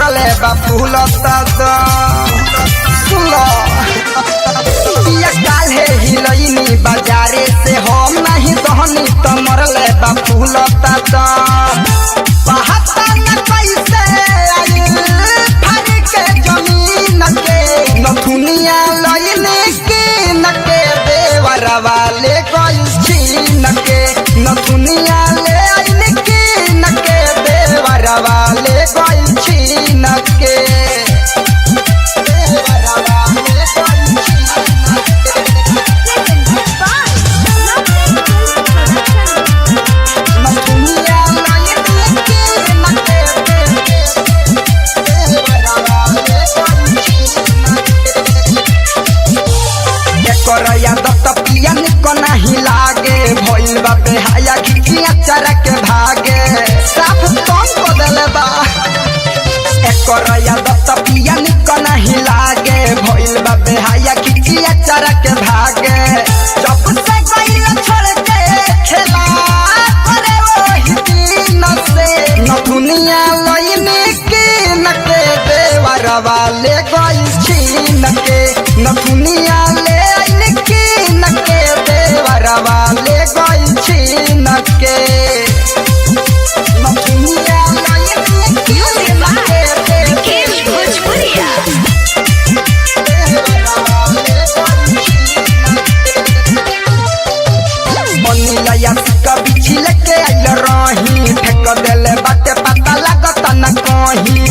मरले बा फूल काले हिलैनी बाजारे से हम नहीं दहनी तो मरले बा फूल नथुनिया लैने के नके देवरवा ले गइल छीन के नथुनिया ले आइने के नके देवरवा ले गइल छीन के देवरवा ले गइल नथुनिया लैने के नके देवरवा ले करया दत्त पिया निको नहीं लागे भइल बा बेहाया खिचिया चरा के भागे साफ कौन को देले बा करया दत्त पिया निको नहीं लागे भइल बा बेहाया खिचिया चरा के भागे जब से गइल छोड़ के खेला करे ओही दिन से नथुनिया लइने के नके देवरवा ले गइल छीन के नथुनिया ले नके देवरवा ले गइल छीन के नथुनिया लइने के नके भोजपुरिया देवरवा ले गइल मनिया कभी छिल के आइल रही फेंक देले बाटे पता लागत न कहीं